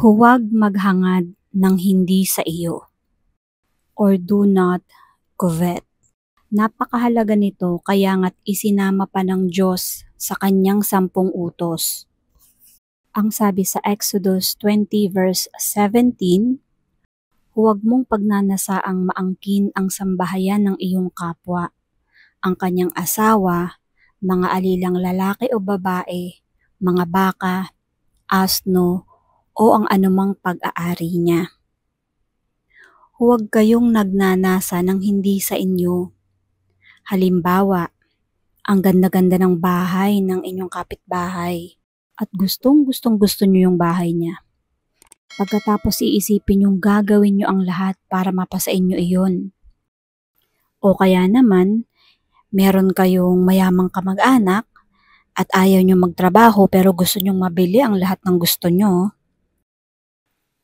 Huwag maghangad ng hindi sa iyo, or do not covet. Napakahalaga nito kaya nga't isinama pa ng Diyos sa kanyang 10 utos. Ang sabi sa Exodus 20 verse 17, huwag mong pagnanasaang maangkin ang sambahayan ng iyong kapwa, ang kanyang asawa, mga alilang lalaki o babae, mga baka, asno, o ang anumang pag-aari niya. Huwag kayong nagnanasa ng hindi sa inyo. Halimbawa, ang ganda-ganda ng bahay ng inyong kapitbahay at gustong-gusto nyo yung bahay niya. Pagkatapos iisipin yung gagawin nyo ang lahat para mapasa inyo iyon. O kaya naman, meron kayong mayamang kamag-anak at ayaw nyo magtrabaho pero gusto nyong mabili ang lahat ng gusto nyo.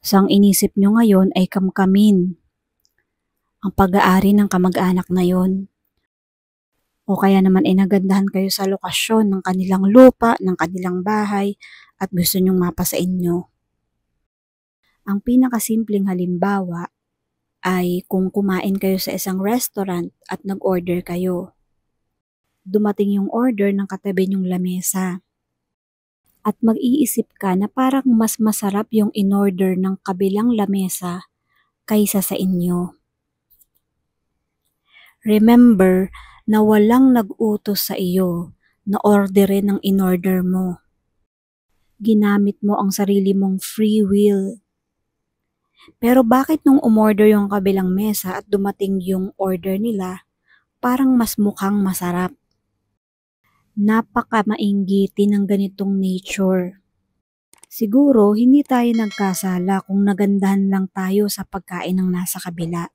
So ang inisip nyo ngayon ay kamkamin ang pag-aari ng kamag-anak na yon. O kaya naman nagandahan kayo sa lokasyon ng kanilang lupa, ng kanilang bahay at gusto nyong mapa sa inyo. Ang pinakasimpleng halimbawa ay kung kumain kayo sa isang restaurant at nag-order kayo. Dumating yung order ng katabi nyong lamesa. At mag-iisip ka na parang mas masarap yung in-order ng kabilang lamesa kaysa sa inyo. Remember na walang nag-utos sa iyo na orderin ang in-order mo. Ginamit mo ang sarili mong free will. Pero bakit nung umorder yung kabilang mesa at dumating yung order nila, parang mas mukhang masarap? Napaka-mainggitin ng ganitong nature. Siguro hindi tayo nagkasala kung nagandahan lang tayo sa pagkain ng nasa kabila.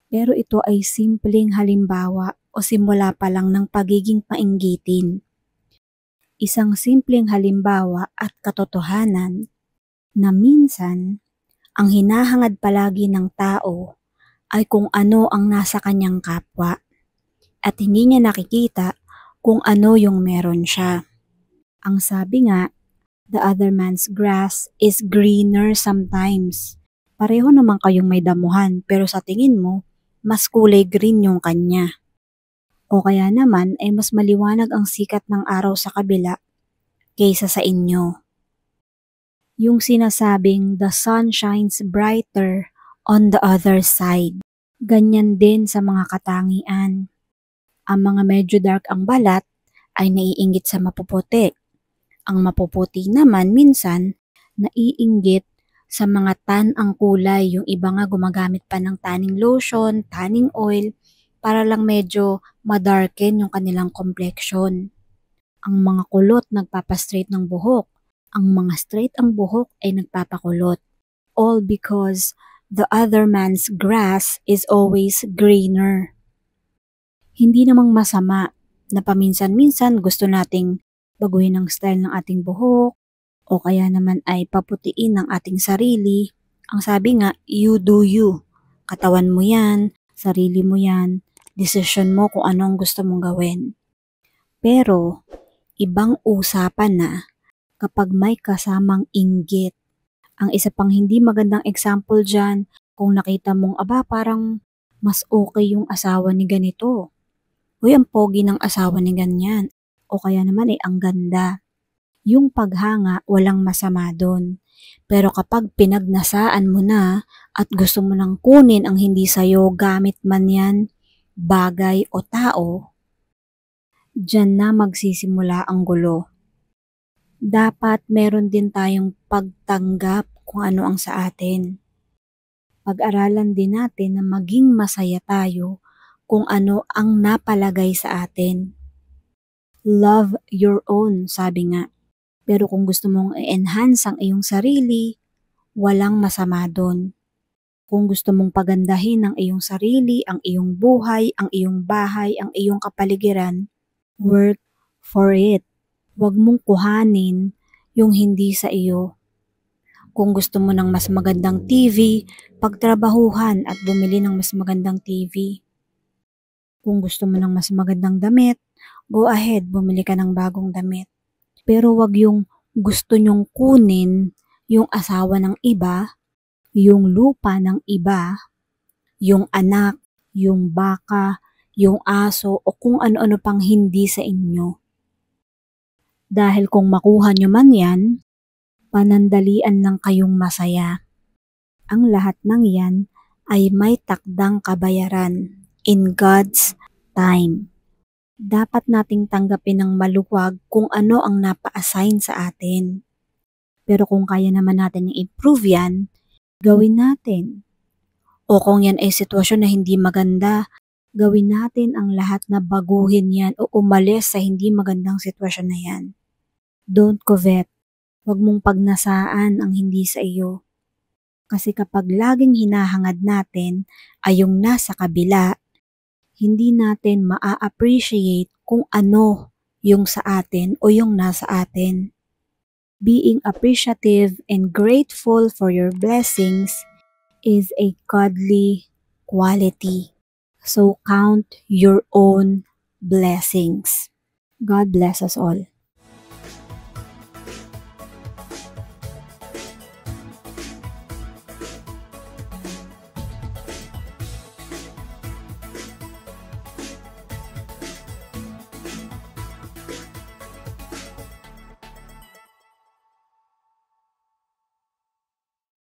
Pero ito ay simpleng halimbawa o simula pa lang ng pagiging mainggitin. Isang simpleng halimbawa at katotohanan na minsan ang hinahangad palagi ng tao ay kung ano ang nasa kanyang kapwa at hindi niya nakikita kung ano yung meron siya. Ang sabi nga, the other man's grass is greener sometimes. Pareho naman kayong may damuhan pero sa tingin mo, mas kulay green yung kanya. O kaya naman ay mas maliwanag ang sikat ng araw sa kabila kaysa sa inyo. Yung sinasabing the sun shines brighter on the other side. Ganyan din sa mga katangian. Ang mga medyo dark ang balat ay naiinggit sa mapuputi. Ang mapuputi naman minsan naiinggit sa mga tan ang kulay. Yung iba nga gumagamit pa ng tanning lotion, tanning oil para lang medyo madarken yung kanilang complexion. Ang mga kulot nagpapastraight ng buhok. Ang mga straight ang buhok ay nagpapakulot. All because the other man's grass is always greener. Hindi namang masama na paminsan-minsan gusto nating baguhin ang style ng ating buhok o kaya naman ay paputiin ang ating sarili. Ang sabi nga, you do you. Katawan mo yan, sarili mo yan, decision mo kung ano ang gusto mong gawin. Pero, ibang usapan na kapag may kasamang inggit. Ang isa pang hindi magandang example dyan, kung nakita mong parang mas okay yung asawa ni ganito. Uy, ang pogi ng asawa ni ganyan. O kaya naman ang ganda. Yung paghanga, walang masama doon. Pero kapag pinagnasaan mo na at gusto mo nang kunin ang hindi sayo gamit man yan, bagay o tao, dyan na magsisimula ang gulo. Dapat meron din tayong pagtanggap kung ano ang sa atin. Pag-aralan din natin na maging masaya tayo kung ano ang napalagay sa atin. Love your own, sabi nga. Pero kung gusto mong i-enhance ang iyong sarili, walang masama doon. Kung gusto mong pagandahin ang iyong sarili, ang iyong buhay, ang iyong bahay, ang iyong kapaligiran, work for it. Huwag mong kuhanin yung hindi sa iyo. Kung gusto mo ng mas magandang TV, pagtrabahuhan at bumili ng mas magandang TV. Kung gusto mo ng mas magandang damit, go ahead, bumili ka ng bagong damit. Pero wag yung gusto nyong kunin yung asawa ng iba, yung lupa ng iba, yung anak, yung baka, yung aso o kung ano-ano pang hindi sa inyo. Dahil kung makuha nyo man yan, panandalian lang kayong masaya. Ang lahat ng yan ay may takdang kabayaran in God's time. Dapat nating tanggapin ng maluwag kung ano ang napa-assign sa atin. Pero kung kaya naman natin i-improve yan, gawin natin. O kung yan ay sitwasyon na hindi maganda, gawin natin ang lahat na baguhin yan o umalis sa hindi magandang sitwasyon na yan. Don't covet. Huwag mong pagnasaan ang hindi sa iyo. Kasi kapag laging hinahangad natin ay yung nasa kabila, hindi natin maa-appreciate kung ano yung sa atin o yung nasa atin. Being appreciative and grateful for your blessings is a godly quality. So count your own blessings. God bless us all.